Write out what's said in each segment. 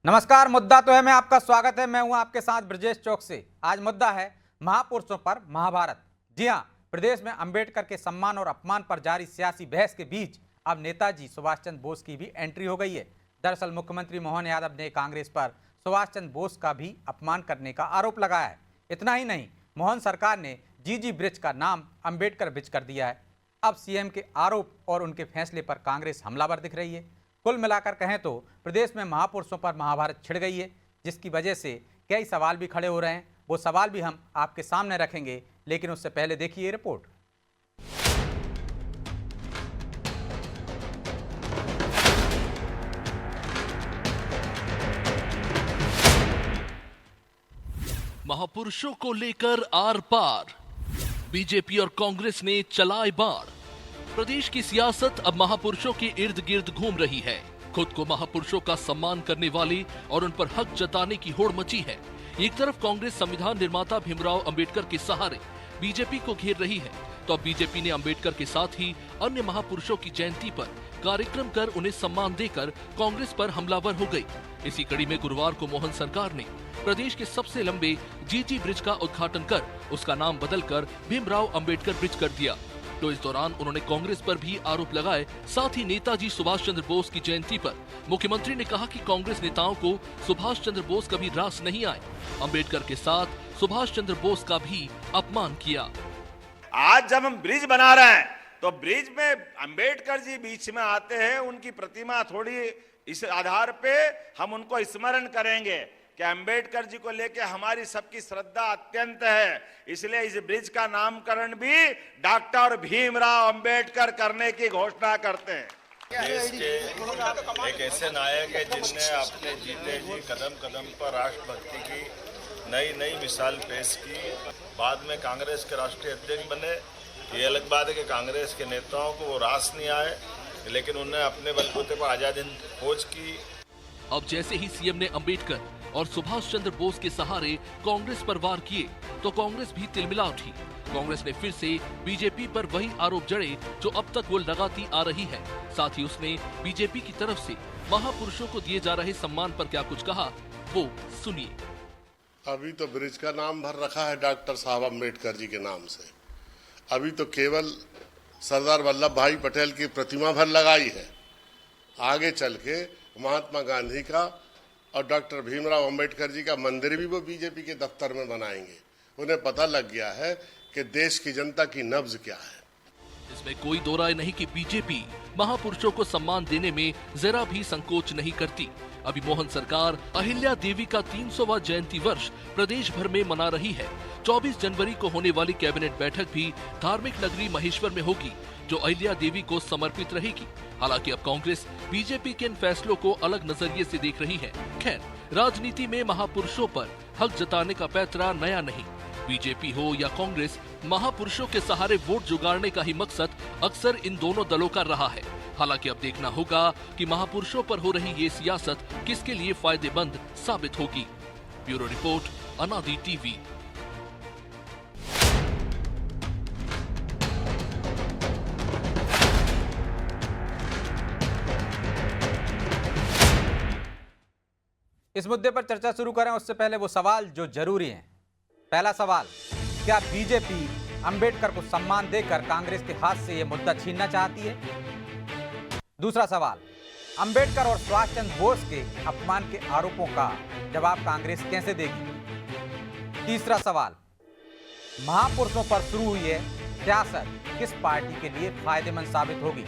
नमस्कार। मुद्दा तो है मैं आपका स्वागत है। मैं हूं आपके साथ ब्रजेश चौक से। आज मुद्दा है महापुरुषों पर महाभारत। जी हां, प्रदेश में अंबेडकर के सम्मान और अपमान पर जारी सियासी बहस के बीच अब नेताजी सुभाष चंद्र बोस की भी एंट्री हो गई है। दरअसल मुख्यमंत्री मोहन यादव ने कांग्रेस पर सुभाष चंद्र बोस का भी अपमान करने का आरोप लगाया है। इतना ही नहीं, मोहन सरकार ने जीजी ब्रिज का नाम अंबेडकर ब्रिज कर दिया है। अब सीएम के आरोप और उनके फैसले पर कांग्रेस हमलावर दिख रही है। कुल मिलाकर कहें तो प्रदेश में महापुरुषों पर महाभारत छिड़ गई है, जिसकी वजह से कई सवाल भी खड़े हो रहे हैं। वो सवाल भी हम आपके सामने रखेंगे, लेकिन उससे पहले देखिए ये रिपोर्ट। महापुरुषों को लेकर आर पार, बीजेपी और कांग्रेस ने चलाए बाण। प्रदेश की सियासत अब महापुरुषों के इर्द गिर्द घूम रही है। खुद को महापुरुषों का सम्मान करने वाले और उन पर हक जताने की होड़ मची है। एक तरफ कांग्रेस संविधान निर्माता भीमराव अंबेडकर के सहारे बीजेपी को घेर रही है, तो अब बीजेपी ने अंबेडकर के साथ ही अन्य महापुरुषों की जयंती पर कार्यक्रम कर उन्हें सम्मान देकर कांग्रेस पर हमलावर हो गई। इसी कड़ी में गुरुवार को मोहन सरकार ने प्रदेश के सबसे लंबे जीजी ब्रिज का उद्घाटन कर उसका नाम बदलकर भीमराव अंबेडकर ब्रिज कर दिया। तो इस दौरान उन्होंने कांग्रेस पर भी आरोप लगाए। साथ ही नेताजी सुभाष चंद्र बोस की जयंती पर मुख्यमंत्री ने कहा कि कांग्रेस नेताओं को सुभाष चंद्र बोस कभी रास नहीं आए। अंबेडकर के साथ सुभाष चंद्र बोस का भी अपमान किया। आज जब हम ब्रिज बना रहे हैं तो ब्रिज में अंबेडकर जी बीच में आते हैं, उनकी प्रतिमा थोड़ी इस आधार पे हम उनको स्मरण करेंगे कि अंबेडकर जी को लेके हमारी सबकी श्रद्धा अत्यंत है। इसलिए इस ब्रिज का नामकरण भी डॉक्टर भीमराव अंबेडकर करने की घोषणा करते हैं। देश के एक ऐसे नायक है जिनने अपने जीते जी कदम कदम पर राष्ट्रभक्ति की नई नई मिसाल पेश की। बाद में कांग्रेस के राष्ट्रीय अध्यक्ष बने। ये अलग बात है कि कांग्रेस के नेताओं को वो रास नहीं आए, लेकिन उन्होंने अपने बलबूते पर आजादी खोज की। अब जैसे ही सीएम ने अंबेडकर और सुभाष चंद्र बोस के सहारे कांग्रेस पर वार किए, तो कांग्रेस भी तिलमिला उठी। कांग्रेस ने फिर से बीजेपी पर वही आरोप जड़े जो अब तक वो लगाती आ रही है। साथ ही उसने बीजेपी की तरफ से महापुरुषों को दिए जा रहे सम्मान पर क्या कुछ कहा, वो सुनिए। अभी तो ब्रिज का नाम भर रखा है डॉक्टर साहब अम्बेडकर जी के नाम से। अभी तो केवल सरदार वल्लभ भाई पटेल की प्रतिमा भर लगाई है। आगे चल के महात्मा गांधी का और डॉक्टर भीमराव अंबेडकर जी का मंदिर भी वो बीजेपी के दफ्तर में बनाएंगे। उन्हें पता लग गया है कि देश की जनता की नब्ज क्या है। इसमें कोई दो राय नहीं कि बीजेपी महापुरुषों को सम्मान देने में जरा भी संकोच नहीं करती। अभी मोहन सरकार अहिल्या देवी का 300वां जयंती वर्ष प्रदेश भर में मना रही है। 24 जनवरी को होने वाली कैबिनेट बैठक भी धार्मिक नगरी महेश्वर में होगी, जो अहिल्या देवी को समर्पित रहेगी। हालांकि अब कांग्रेस बीजेपी के इन फैसलों को अलग नजरिए से देख रही है। खैर, राजनीति में महापुरुषों पर हक जताने का पैतरा नया नहीं। बीजेपी हो या कांग्रेस, महापुरुषों के सहारे वोट जुगाड़ने का ही मकसद अक्सर इन दोनों दलों का रहा है। हालांकि अब देखना होगा कि महापुरुषों पर हो रही ये सियासत किसके लिए फायदेमंद साबित होगी। ब्यूरो रिपोर्ट, अनादि टीवी। इस मुद्दे पर चर्चा शुरू करें उससे पहले वो सवाल जो जरूरी हैं। पहला सवाल, क्या बीजेपी अंबेडकर को सम्मान देकर कांग्रेस के हाथ से यह मुद्दा छीनना चाहती है? दूसरा सवाल, अंबेडकर और सुभाष चंद्र बोस के अपमान के आरोपों का जवाब कांग्रेस कैसे देगी? तीसरा सवाल, महापुरुषों पर शुरू हुई है सियासत किस पार्टी के लिए फायदेमंद साबित होगी?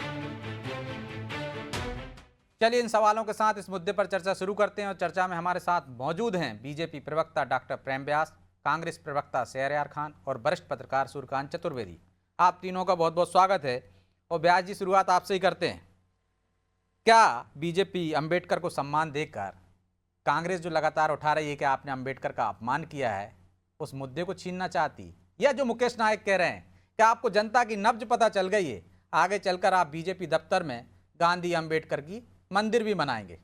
चलिए इन सवालों के साथ इस मुद्दे पर चर्चा शुरू करते हैं। और चर्चा में हमारे साथ मौजूद हैं बीजेपी प्रवक्ता डॉक्टर प्रेम व्यास, कांग्रेस प्रवक्ता शहरयार खान और वरिष्ठ पत्रकार सूर्यकांत चतुर्वेदी। आप तीनों का बहुत बहुत स्वागत है। और व्यास जी, शुरुआत आपसे ही करते हैं। क्या बीजेपी अंबेडकर को सम्मान देकर कांग्रेस जो लगातार उठा रही है कि आपने अंबेडकर का अपमान किया है, उस मुद्दे को छीनना चाहती, या जो मुकेश नायक कह रहे हैं कि आपको जनता की नब्ज पता चल गई है, आगे चलकर आप बीजेपी दफ्तर में गांधी अंबेडकर की मंदिर भी बनाएंगे?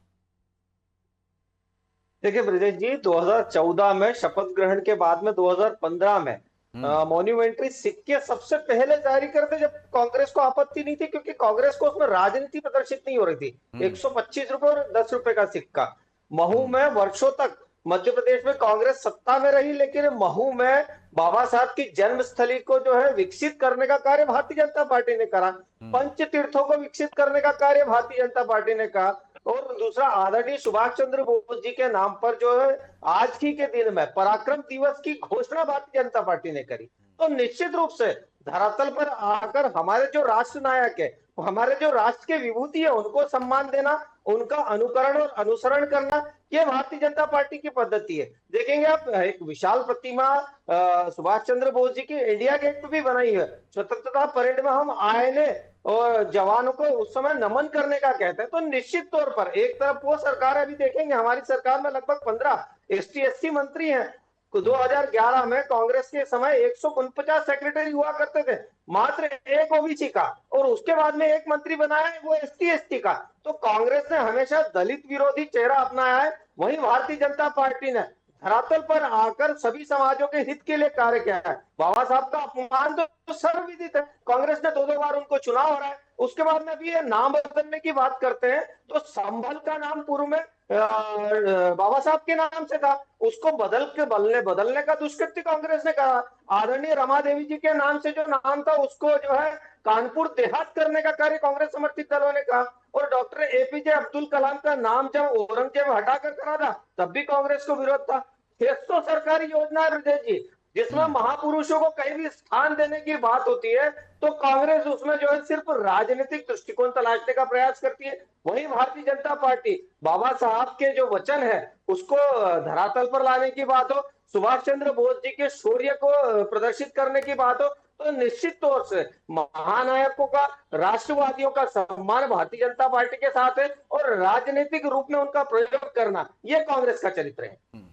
देखिए ब्रजेश जी, 2014 में शपथ ग्रहण के बाद में 2015 में मॉन्यूमेंट्री सिक्के सबसे पहले जारी करते जब कांग्रेस को आपत्ति नहीं थी, क्योंकि कांग्रेस को उसमें राजनीति प्रदर्शित नहीं हो रही थी। 125 रुपए और 10 रुपए का सिक्का महू में वर्षों तक मध्य प्रदेश में कांग्रेस सत्ता में रही, लेकिन महू में बाबा साहब की जन्मस्थली को जो है विकसित करने का कार्य भारतीय जनता पार्टी ने करा। पंच तीर्थों को विकसित करने का कार्य भारतीय जनता पार्टी ने कहा। और दूसरा, आदरणीय सुभाष चंद्र बोस जी के नाम पर जो है आज ही के दिन में पराक्रम दिवस की घोषणा भारतीय जनता पार्टी ने करी। तो निश्चित रूप से धरातल पर आकर हमारे जो राष्ट्र नायक है, हमारे जो राष्ट्र के विभूति है, उनको सम्मान देना, उनका अनुकरण और अनुसरण करना, ये भारतीय जनता पार्टी की पद्धति है। देखेंगे आप, एक विशाल प्रतिमा सुभाष चंद्र बोस जी की इंडिया गेट पे भी बनाई है। स्वतंत्रता परेड में हम आए ने और जवानों को उस समय नमन करने का कहते हैं। तो निश्चित तौर पर एक तरफ वो सरकार है, अभी देखेंगे हमारी सरकार में लगभग 15 एसटी एससी मंत्री हैं। 2011 में कांग्रेस के समय 149 सेक्रेटरी हुआ करते थे, मात्र एक ओबीसी का, और उसके बाद में एक मंत्री बनाया है, वो एसटी एसटी का। तो कांग्रेस ने हमेशा दलित विरोधी चेहरा अपनाया है। वहीं भारतीय जनता पार्टी ने धरातल पर आकर सभी समाजों के हित के लिए कार्य किया है। बाबा साहब का अपमान तो सर्वविदित है, कांग्रेस ने 2-2 बार उनको चुनाव हो रहा है। उसके बाद में भी ये नाम बदलने की बात करते हैं, तो संभल का नाम पूर्व में बाबा साहब के नाम से था, उसको बदलने का दुष्कृत्य कांग्रेस ने कहा। आदरणीय रमा देवी जी के नाम से जो नाम था, उसको जो है कानपुर देहात करने का कार्य कांग्रेस समर्थित दलों ने कहा। और डॉक्टर एपीजे अब्दुल कलाम का नाम जब औरंगजेब हटाकर करा था, तब भी कांग्रेस को विरोध था। 600 सरकारी योजना है ब्रजेश जी, जिसमें महापुरुषों को कहीं भी स्थान देने की बात होती है, तो कांग्रेस उसमें जो है सिर्फ राजनीतिक दृष्टिकोण तलाशने का प्रयास करती है। वहीं भारतीय जनता पार्टी बाबा साहब के जो वचन है उसको धरातल पर लाने की बात हो, सुभाष चंद्र बोस जी के शौर्य को प्रदर्शित करने की बात हो, तो निश्चित तौर से महानायकों का, राष्ट्रवादियों का सम्मान भारतीय जनता पार्टी के साथ है, और राजनीतिक रूप में उनका प्रयोग करना, यह कांग्रेस का चरित्र है।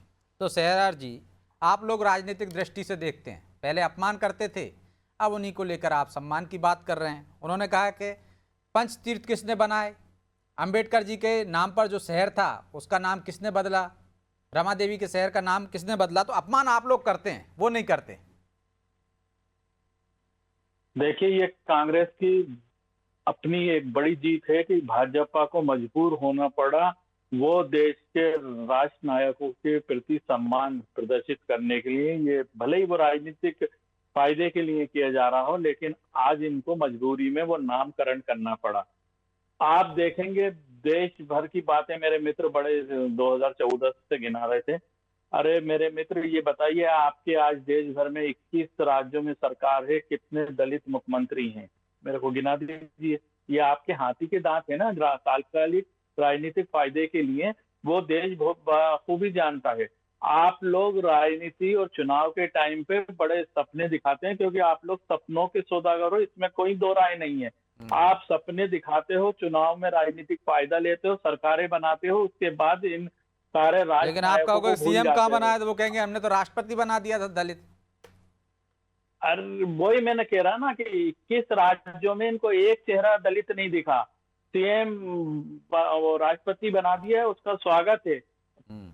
तो सहरार जी, आप लोग राजनीतिक दृष्टि से देखते हैं, पहले अपमान करते थे, अब उन्हीं को लेकर आप सम्मान की बात कर रहे हैं। उन्होंने कहा कि पंच तीर्थ किसने बनाए, अंबेडकर जी के नाम पर जो शहर था उसका नाम किसने बदला, रमा देवी के शहर का नाम किसने बदला। तो अपमान आप लोग करते हैं, वो नहीं करते। देखिए, ये कांग्रेस की अपनी एक बड़ी जीत है कि भाजपा को मजबूर होना पड़ा वो देश के राष्ट्र नायकों के प्रति सम्मान प्रदर्शित करने के लिए। ये भले ही वो राजनीतिक फायदे के लिए किया जा रहा हो, लेकिन आज इनको मजबूरी में वो नामकरण करना पड़ा। आप देखेंगे देश भर की बातें मेरे मित्र बड़े 2014 से गिना रहे थे। अरे मेरे मित्र, ये बताइए, आपके आज देश भर में 21 राज्यों में सरकार है, कितने दलित मुख्यमंत्री हैं, मेरे को गिना दीजिए। ये आपके हाथी के दांत है ना, तात्कालिक राजनीतिक फायदे के लिए वो देश बहुत बखूबी जानता है। आप लोग राजनीति और चुनाव के टाइम पे बड़े सपने दिखाते हैं, क्योंकि आप लोग सपनों के सौदागर हो, इसमें कोई दो राय नहीं है। आप सपने दिखाते हो, चुनाव में राजनीतिक फायदा लेते हो, सरकारें बनाते हो, उसके बाद इन सारे राज, लेकिन आप कहोगे सीएम कहाँ बनाया, तो वो कहेंगे हमने तो राष्ट्रपति बना दिया था दलित। अरे वही मैंने कह रहा ना कि 21 राज्यों में इनको एक चेहरा दलित नहीं दिखा, सीएम राष्ट्रपति बना दिया है, उसका स्वागत है।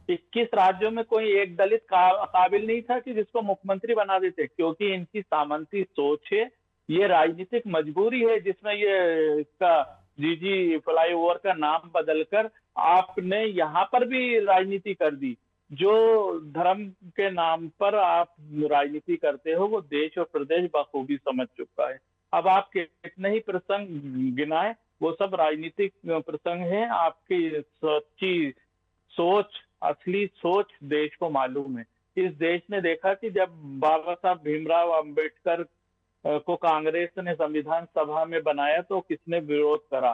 21 राज्यों में कोई एक दलित काबिल नहीं था कि जिसको मुख्यमंत्री बना देते, क्योंकि इनकी सामंती सोच है, ये राजनीतिक मजबूरी है, जिसमें ये इसका जीजी फ्लाईओवर का नाम बदलकर आपने यहाँ पर भी राजनीति कर दी। जो धर्म के नाम पर आप राजनीति करते हो वो देश और प्रदेश बखूबी समझ चुका है। अब आप कितने ही प्रसंग गिनाए, वो सब राजनीतिक प्रसंग हैं। आपकी सच्ची सोच, असली सोच देश को मालूम है। इस देश ने देखा कि जब बाबा साहब भीमराव अंबेडकर को कांग्रेस ने संविधान सभा में बनाया तो किसने विरोध करा।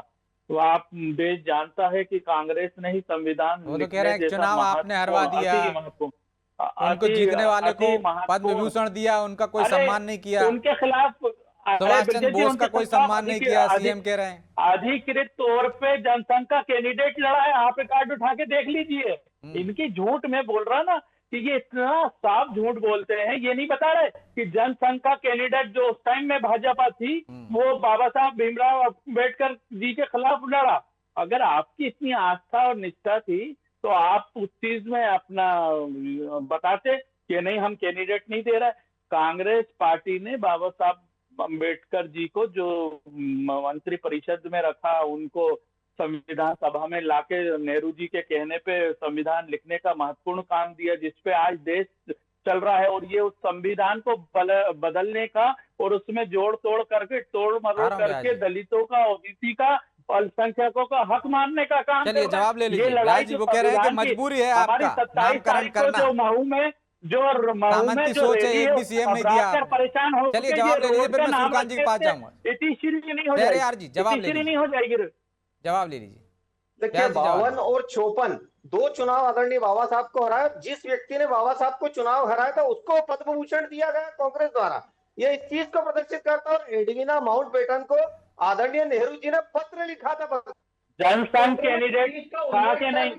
तो आप देश जानता है कि कांग्रेस ने ही संविधान, वो तो कह रहे हैं चुनाव आपने हरवा दिया, उनको जीतने वाले को पद्म विभूषण दिया, उनका कोई सम्मान नहीं किया, उनके खिलाफ सुभाष चंद्र बोस का कोई सम्मान नहीं किया, सीएम कह रहे हैं। अधिकृत तौर पे जनसंघ का कैंडिडेट लड़ा है, आप कार्ड उठा के देख लीजिए। इनकी झूठ में बोल रहा ना कि ये इतना साफ झूठ बोलते हैं, ये नहीं बता रहे कि जनसंघ का कैंडिडेट जो उस टाइम में भाजपा थी वो बाबा साहब भीमराव अंबेडकर जी के खिलाफ लड़ा। अगर आपकी इतनी आस्था और निष्ठा थी तो आप उस चीज में अपना बताते कि नहीं, हम कैंडिडेट नहीं दे रहे। कांग्रेस पार्टी ने बाबा साहब अंबेडकर जी को जो मंत्री परिषद में रखा, उनको संविधान सभा में लाके नेहरू जी के कहने पे संविधान लिखने का महत्वपूर्ण काम दिया, जिसपे आज देश चल रहा है। और ये उस संविधान को बदलने का और उसमें जोड़ तोड़ करके तोड़ मरोड़ करके दलितों का, ओबीसी का, अल्पसंख्यकों का हक मानने का काम। चलिए जवाब ले लीजिए। लड़ाई जी वो कह रहे हैं कि मजबूरी है आपका नामकरण करना। जो महू में सामंत की सोच है, एक भी सीएम नहीं दिया आपने। परेशान हो। चलिए जवाब ले लीजिए, फिर मैं सुरकांत जी के पास जाऊंगा। नहीं हो जाएगी यार जी जवाब ले नहीं हो जाएगी। जवाब ले लीजिए। देखिए 52 और 54 दो चुनाव आदरणीय बाबा साहब को हराया। जिस व्यक्ति ने बाबा साहब को चुनाव हराया था उसको पद्म भूषण दिया गया कांग्रेस द्वारा। ये इस चीज को प्रदर्शित करता है। और एडविना माउंटबेटन को आदरणीय नेहरू जी ने पत्र लिखा था। जनसंघ कैंडिडेट था कि नहीं?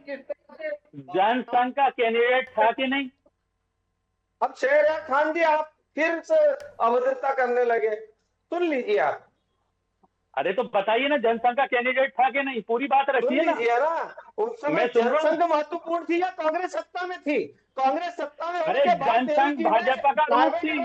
जनसंघ का कैंडिडेट था कि नहीं? अब शहर खान जी आप फिर से अभद्रता करने लगे। सुन लीजिए आप। अरे तो बताइए ना, जनसंघ का कैंडिडेट था कि नहीं? पूरी बात रखिए ना। उस समय जनसंघ महत्वपूर्ण थी या कांग्रेस सत्ता में थी? कांग्रेस सत्ता में। अरे जनसंघ भाजपा का रूप थी।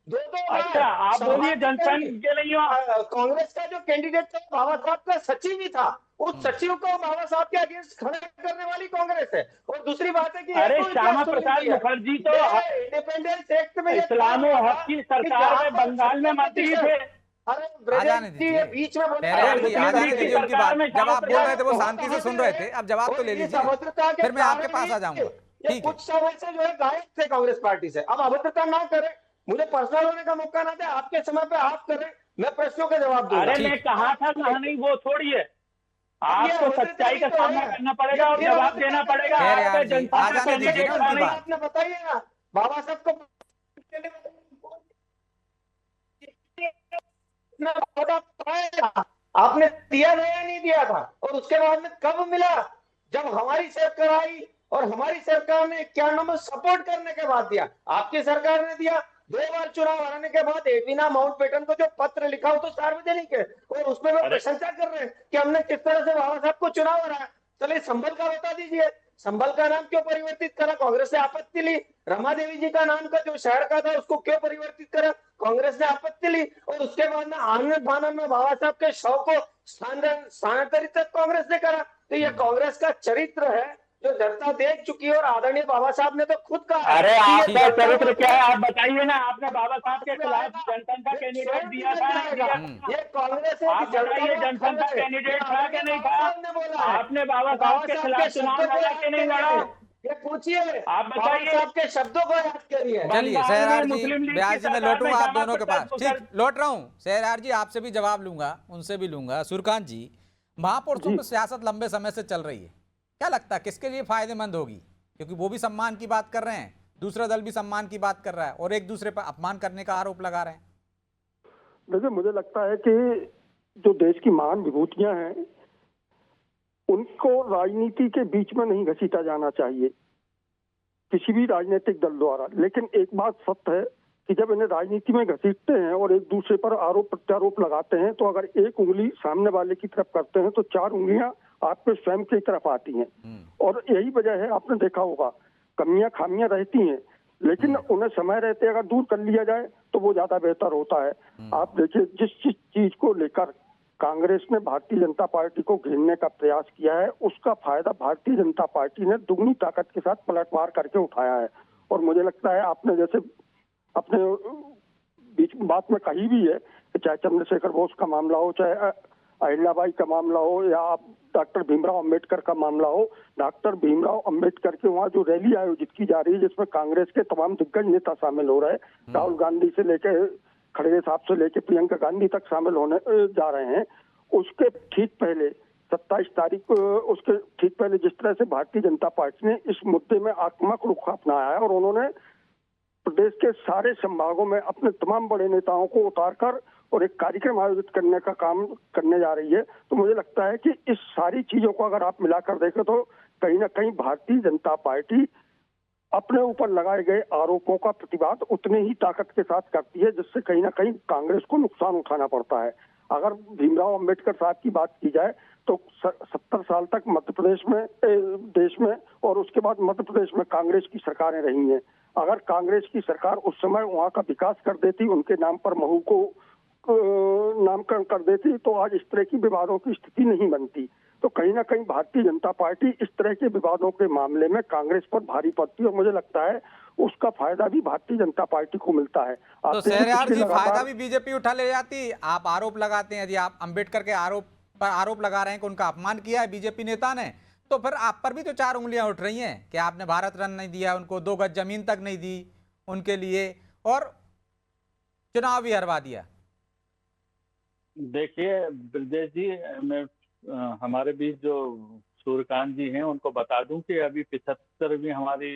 अच्छा आप बोलिए जनसंघ के नहीं हो। कांग्रेस का जो कैंडिडेट था बाबा साहब का सचिव ही था। उस सचिव को बाबा साहब के अगेंस्ट खड़ा करने वाली कांग्रेस है। और दूसरी बात है कि अरे श्यामा प्रसाद मुखर्जी तो इंडिपेंडेंस एक्ट में इस्लामो हक की सरकार में बंगाल में मंत्री थे। अरे बीच में उनकी बात। जब आप बोल रहे थे वो शांति से सुन रहे थे, अब जवाब तो ले लीजिए, फिर मैं आपके पास आ जाऊंगा। ये कुछ समय से जो है गायब थे कांग्रेस पार्टी से। अब अभद्रता ना करें, मुझे पर्सनल होने का मौका ना दे। आपके समय पे आप करें, मैं प्रश्नों के जवाब दूंगा। अरे मैं कहा था कहा नहीं, वो छोड़िए। आपको सच्चाई का सामना करना पड़ेगा और जवाब देना पड़ेगा। आपने बताइए ना बाबा साहब को आपने दिया था या नहीं दिया था? और उसके बाद में कब मिला? जब हमारी सरकार आई और हमारी सरकार ने 91 में सपोर्ट करने के बाद दिया। आपकी सरकार ने दिया। 2 बार चुनाव हराने के बाद एडविना माउंटबेटन को जो पत्र लिखा हो तो सार्वजनिक है और उसमें वो प्रशंसा कर रहे हैं कि हमने किस तरह से बाबा साहब को चुनाव हराया। चलिए संभल का बता दीजिए, संभल का नाम क्यों परिवर्तित करा? कांग्रेस ने आपत्ति ली। रमा देवी जी का नाम का जो शहर का था उसको क्यों परिवर्तित करा? कांग्रेस ने आपत्ति ली। और उसके बाद में आनंद फानन में बाबा साहब के शव को स्थानांतरित कांग्रेस ने करा। तो ये कांग्रेस का चरित्र है जो जनता देख चुकी है। और आदरणीय बाबा साहब ने तो खुद कहा। अरे आपका चरित्र क्या है आप बताइए ना। आपने बाबा साहब के खिलाफ जनसंघ का कैंडिडेट दिया था नहीं दिया? ये कांग्रेस आप बताइए जनसंघ का कैंडिडेट था कि नहीं था? आपने बाबा साहब के खिलाफ चुनाव लड़ा कि नहीं लड़ा? ये पूछिए, आप बताइए। साहब के शब्दों को याद करिए। चलिए सहरार जी, ब्याज जी मैं लौटूंगा आप दोनों के पास। ठीक लौट रहा हूँ। सहरार जी आपसे भी जवाब लूंगा, उनसे भी लूंगा। सुरकांत जी, महापुरुषों में सियासत लंबे समय से चल रही है, क्या लगता है किसके लिए फायदेमंद होगी? क्योंकि वो भी सम्मान की बात कर रहे हैं, दूसरा दल भी सम्मान की बात कर रहा है और एक दूसरे पर अपमान करने का आरोप लगा रहे हैं। देखिए मुझे लगता है कि जो देश की महान विभूतियां हैं उनको राजनीति के बीच में नहीं घसीटा जाना चाहिए किसी भी राजनीतिक दल द्वारा। लेकिन एक बात सत्य है कि जब इन्हें राजनीति में घसीटते हैं और एक दूसरे पर आरोप प्रत्यारोप लगाते हैं तो अगर एक उंगली सामने वाले की तरफ करते हैं तो 4 उंगलियां आपके स्वयं की तरफ आती हैं। और यही वजह है, आपने देखा होगा कमियां खामियां रहती हैं लेकिन उन्हें समय रहते अगर दूर कर लिया जाए तो वो ज्यादा बेहतर होता है। आप देखिए जिस चीज को लेकर कांग्रेस ने भारतीय जनता पार्टी को घेरने का प्रयास किया है उसका फायदा भारतीय जनता पार्टी ने दुगनी ताकत के साथ पलटवार करके उठाया है। और मुझे लगता है आपने जैसे अपने बीच बात में कही भी है कि चाहे चंद्रशेखर बोस का मामला हो, चाहे अहिल्याबाई का मामला हो या आप डॉक्टर भीमराव अंबेडकर का मामला हो, डॉक्टर भीमराव अंबेडकर के वहाँ जो रैली आयोजित की जा रही है जिसमें कांग्रेस के तमाम दिग्गज नेता शामिल हो रहे हैं, राहुल गांधी से लेके खड़गे साहब से लेके प्रियंका गांधी तक शामिल होने जा रहे हैं, उसके ठीक पहले 27 तारीख को उसके ठीक पहले जिस तरह से भारतीय जनता पार्टी ने इस मुद्दे में आक्रामक रुख अपनाया है और उन्होंने प्रदेश के सारे संभागों में अपने तमाम बड़े नेताओं को उतारकर और एक कार्यक्रम आयोजित करने का काम करने जा रही है। तो मुझे लगता है कि इस सारी चीजों को अगर आप मिलाकर देखें तो कहीं ना कहीं भारतीय जनता पार्टी अपने ऊपर लगाए गए आरोपों का प्रतिवाद उतने ही ताकत के साथ करती है जिससे कहीं ना कहीं कांग्रेस को नुकसान उठाना पड़ता है। अगर भीमराव अंबेडकर साहब की बात की जाए तो 70 साल तक मध्य प्रदेश में देश में और उसके बाद मध्य प्रदेश में कांग्रेस की सरकारें रही हैं। अगर कांग्रेस की सरकार उस समय वहाँ का विकास कर देती, उनके नाम पर महू को नामकरण कर देती तो आज इस तरह की विवादों की स्थिति नहीं बनती। तो कहीं ना कहीं भारतीय जनता पार्टी इस तरह के विवादों के मामले में कांग्रेस पर भारी पड़ती है और मुझे लगता है उसका फायदा भी भारतीय जनता पार्टी को मिलता है। तो आप देखिए शहरयार जी, पिछले फायदा लगातार भी बीजेपी उठा ले जाती। आप आरोप लगाते हैं, यदि आप अंबेडकर के आरोप लगा रहे हैं कि उनका अपमान किया है बीजेपी नेता ने, तो फिर आप पर भी तो 4 उंगलियां उठ रही हैं कि आपने भारत रत्न नहीं दिया उनको, 2 गज जमीन तक नहीं दी उनके लिए, और चुनाव भी हरवा दिया। देखिए ब्रजेश जी, मैं हमारे बीच जो सूर्यकांत जी हैं उनको बता दूं कि अभी 75वीं हमारी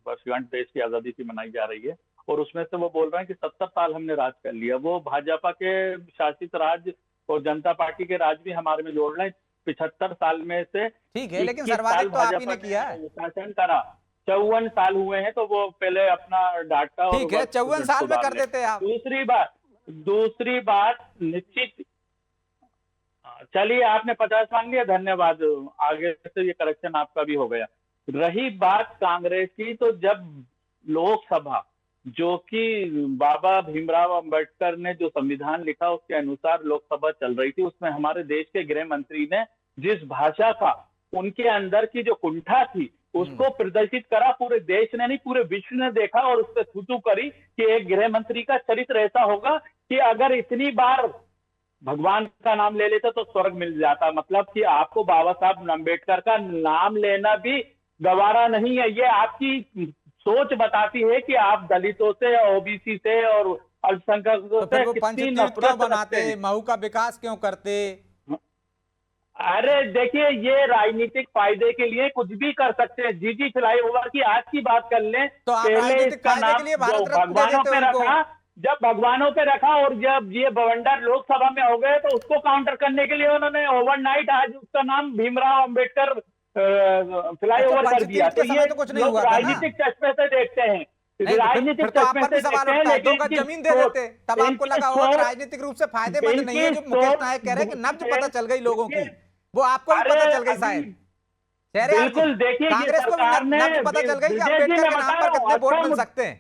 वर्षगांठ देश की आजादी की मनाई जा रही है, और उसमें से वो बोल रहे हैं कि 70 साल हमने राज कर लिया। वो भाजपा के शासित राज्य और जनता पार्टी के राज भी हमारे में जोड़ रहे हैं। 75 साल में से ठीक है, लेकिन 21 सर्वाधिक तो साल आप ही ने किया है। शासन करा, 54 साल हुए हैं, तो वो पहले अपना डाटा ठीक है, 54 साल में कर देते आप। दूसरी बात निश्चित, चलिए आपने 50 मांग लिया, धन्यवाद, आगे से ये करेक्शन आपका भी हो गया। रही बात कांग्रेस की, तो जब लोकसभा, जो कि बाबा भीमराव अंबेडकर ने जो संविधान लिखा उसके अनुसार लोकसभा चल रही थी, उसमें हमारे देश के गृह मंत्री ने जिस भाषा का उनके अंदर की जो कुंठा थी उसको प्रदर्शित करा, पूरे देश ने नहीं पूरे विश्व ने देखा और उस पर थूथू करी कि एक गृह मंत्री का चरित्र ऐसा होगा कि अगर इतनी बार भगवान का नाम ले लेता तो स्वर्ग मिल जाता। मतलब कि आपको बाबा साहब अम्बेडकर का नाम लेना भी गवारा नहीं है। ये आपकी सोच बताती है कि आप दलितों से, ओबीसी से और अल्पसंख्यकों तो से वो कितनी पंचतीर्थ नफरत क्यों रखते बनाते, हैं। महू का विकास क्यों करते? अरे देखिए, ये राजनीतिक फायदे के लिए कुछ भी कर सकते हैं। जीजी फ्लाईओवर की आज की बात कर लें, तो आप पहले राजनीतिक इसका फायदे नाम के लिए जो भारत रत्न दे भगवानों देते पे उनको। रखा, जब भगवानों पे रखा और जब ये बवंडर लोकसभा में हो गए तो उसको काउंटर करने के लिए उन्होंने ओवरनाइट आज उसका नाम भीमराव अंबेडकर फ्लाईओवर कर दिया। पंचतीर्थ के समय तो कुछ नहीं हुआ था ना? राजनीतिक चश्मे से देखते हैं, नहीं, राजनीतिक फिर तो आप चश्मे पर भी से सवाल देखते हैं, उठता है, 2 लेकिन गज इनकी जमीन दे सोच- देते, तब आपको इनकी लगा होगा कि सोच- राजनीतिक रूप से फायदेमंद नहीं है। जो इनकी मुकेश सोच- नायक कह रहे हैं कि नब्ज देखिए, पता चल गई लोगों की, देखिए, वो आपको भी अरे पता चल गई अभी- शायद। शहरयार जी, बिल्कुल, देखिए, ये कांग्रेस को भी सरकार ने नब्ज पता चल गई कि विजय जी अम्बेडकर मैं के नाम बता पर रहा हूं, कितने वोट अच्छा मिल सकते हैं,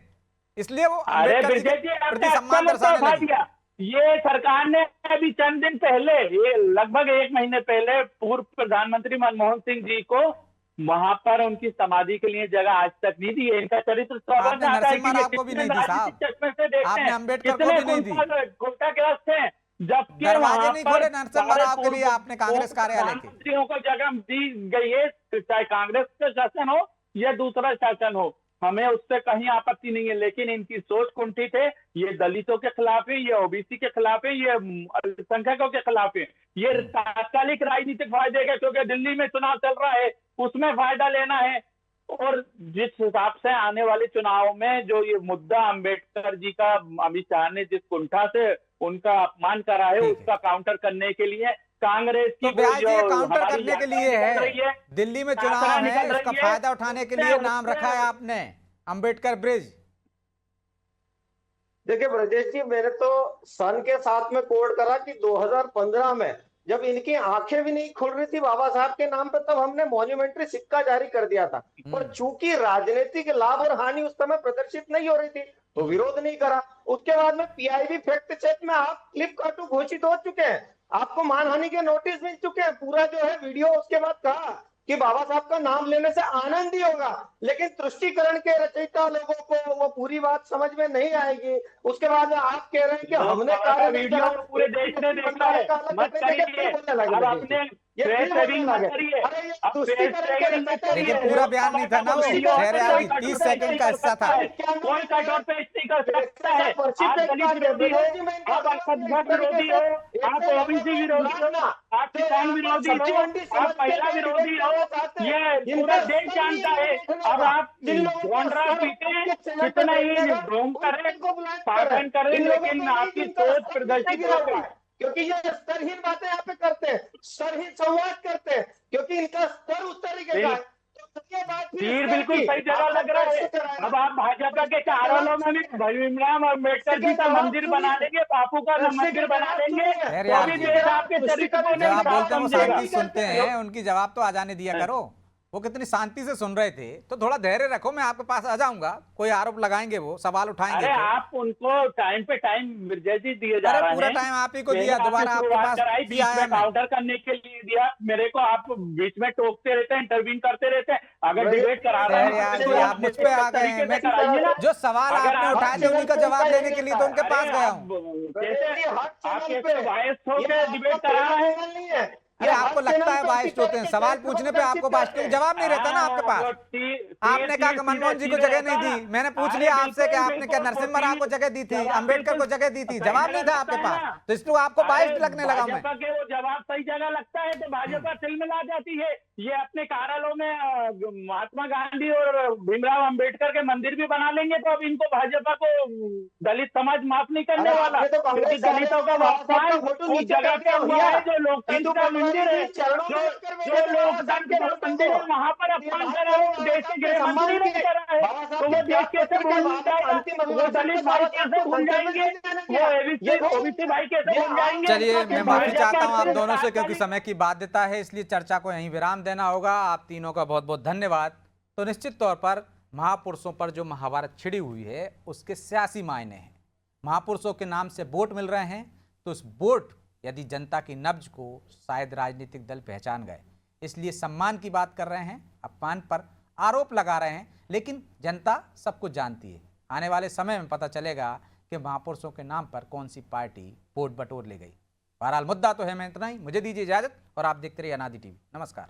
इसलिए वो अरे अम्बेडकर जी विजय जी, के आपने प्रति अच्छा सम्मान मुद्दा दर्शाने उठा लगी। दिया। ये सरकार ने अभी चंद दिन पहले, ये लगभग 1 महीने पहले, पूर्व प्रधानमंत्री मनमोहन सिंह जी को वहां पर उनकी समाधि के लिए जगह आज तक नहीं दी है। इनका चरित्र स्वागत आपने आता है नरसिम्हा कि ये राव को भी कितने नहीं दी साहब। राजनीतिक चश्मे से देखते आपने हैं, अम्बेडकर को कितने भी नहीं दी। गुंडाग्रस्त हैं, जबकि दरवाजे वहां नहीं पर खोले नरसिम्हा सारे राव के लिए पूर्व- आपने कांग्रेस कार्यालय के। प्रधानमंत्रियों को जगह दी गई है, चाहे कांग्रेस का शासन हो या दूसरा शासन हो, हमें उससे कहीं आपत्ति नहीं है। लेकिन इनकी सोच कुंठित है, ये दलितों के खिलाफ है, ये ओबीसी के खिलाफ है, ये अल्पसंख्यकों के खिलाफ है। ये तात्कालिक राजनीतिक फायदे का, क्योंकि दिल्ली में चुनाव चल रहा है, उसमें फायदा लेना है। और जिस हिसाब से आने वाले चुनाव में जो ये मुद्दा अंबेडकर जी का अमित शाह ने जिस कुंठा से उनका अपमान करा है, ठीक है। उसका काउंटर करने के लिए कांग्रेस की तो ब्याज जो ये काउंटर हमारी करने के यात्रा लिए निकल रही है, दिल्ली में चुनाव यात्रा है, निकल उसका रही है, फायदा उठाने के लिए नाम रखा है आपने अंबेडकर ब्रिज। देखिए ब्रजेश जी, मैंने तो सन के साथ में कोड करा कि 2015 में जब इनकी आंखें भी नहीं खुल रही थी बाबा साहब के नाम पे, तब हमने मॉन्यूमेंट्री सिक्का जारी कर दिया था। और चूंकि राजनीतिक लाभ और हानि उस समय प्रदर्शित नहीं हो रही थी तो विरोध नहीं करा। उसके बाद में पीआईबी फैक्ट चेक में आप क्लिप कार्टू घोषित हो चुके हैं, आपको मानहानि के नोटिस मिल चुके हैं, पूरा जो है वीडियो। उसके बाद कहा कि बाबा साहब का नाम लेने से आनंद ही होगा, लेकिन तुष्टिकरण के रचयिता लोगों को वो पूरी बात समझ में नहीं आएगी। उसके बाद आप कह रहे हैं कि हमने कार्य वीडियो पूरे देश ने देखा है, मत करिए, अब अपने लेकिन पूरा बयान नहीं था ना वो, शहरयार जी 30 सेकंड का हिस्सा था। कोई कटौर पेश नहीं कर सकता है। आप दलित विरोधी हो, आप अल्पसंख्यक विरोधी हो, आप ओबीसी विरोधी हो, आप किसान विरोधी हो, आप महिला विरोधी हो, ये पूरा देश जानता है। अब आप गोंडरा पीटे, कितना ही ढोंग करें, पाखंड करें, लेकिन आपकी सोच प्रदर्शित हो गई। क्योंकि ये स्तरहीन बातें यहाँ पे करते हैं, स्तरहीन संवाद करते हैं, क्योंकि इनका स्तर उस तरीके का है। तीर बिल्कुल सही जगह लग रहा है। अब आप भाजपा के कार्यालयों में भी भीमराव अम्बेडकर जी का मंदिर बना देंगे, बापू का मंदिर बना देंगे, तो भी देश आपके चरित्र को जब नहीं आप बोलते हैं वो समझेगा। शांति सुनते हैं, उनकी जवाब तो आ जाने दिया करो। वो कितनी शांति से सुन रहे थे, तो थोड़ा धैर्य रखो, मैं आपके पास आ जाऊंगा। कोई आरोप लगाएंगे, वो सवाल उठाएंगे अरे तो। आप उनको टाइम पे टाइम ब्रजेश जी दिए जा अरे रहे हैं। पूरा टाइम आप ही को दिया, आपने दोबारा आपके शुरुआत पास कराई, बीच दिया है में मैं। काउंटर करने के लिए दिया मेरे को। आप बीच में टोकते रहते हैं, इंटरव्यू करते रहते हैं। अगर डिबेट करा रहे अरे यार जी, आप मुझ पे आ गए हैं। मैं कराइए ना। जो सवाल अगर आपने आप उठाए थे उन्हीं का जवाब लेने के लिए तो उनके पास अरे गया आप हूँ। कैसे आप कैसे वायस होकर डिबेट करा रहे हैं? ये आपको लगता है बाइस्ट होते हैं, सवाल पूछने पे आपको बाइस्ट, क्योंकि जवाब नहीं रहता ना आपके पास। आपने कहा कि मनमोहन जी को जगह नहीं दी, मैंने पूछ लिया आपसे कि आपने क्या नरसिम्हा राव को जगह दी थी, अंबेडकर को जगह दी थी, जवाब नहीं था आपके पास, तो इसलिए आपको बाइस्ट लगने लगा। मैं भाजपा के वो जवाब सही जगह लगता है तो भाजपा तिलमिला जाती है। ये अपने कार्यालयों में महात्मा गांधी और भीमराव अंबेडकर के मंदिर भी बना लेंगे तो अब इनको भाजपा को दलित समाज माफ नहीं करने वाला, क्योंकि दलितों का अपमान उस जगह पे हुआ है जो लोकतंत्र का मंदिर है, जो लोकतंत्र का मंदिर है, वहाँ पर अपमान करा है। देश के गृह मंत्री ने करा है, तो वो देश कैसे भूल जाएगा? वो दलित भाई कैसे भूल जाएंगे? वो ओबीसी भाई कैसे भूल जाएंगे? चलिए, मैं माफी चाहता हूं आप दोनों से, क्योंकि समय की बाध्यता है, इसलिए चर्चा को यहीं विराम देना होगा। आप तीनों का बहुत बहुत धन्यवाद। तो निश्चित तौर पर महापुरुषों पर जो महाभारत छिड़ी हुई है उसके सियासी मायने हैं। महापुरुषों के नाम से वोट मिल रहे हैं, तो उस वोट यदि जनता की नब्ज को शायद राजनीतिक दल पहचान गए, इसलिए सम्मान की बात कर रहे हैं, अपमान पर आरोप लगा रहे हैं। लेकिन जनता सब कुछ जानती है, आने वाले समय में पता चलेगा कि महापुरुषों के नाम पर कौन सी पार्टी वोट बटोर ले गई। बहरहाल मुद्दा तो है, मैं इतना ही, मुझे दीजिए इजाजत और आप देखते रहिए अनादि टीवी। नमस्कार।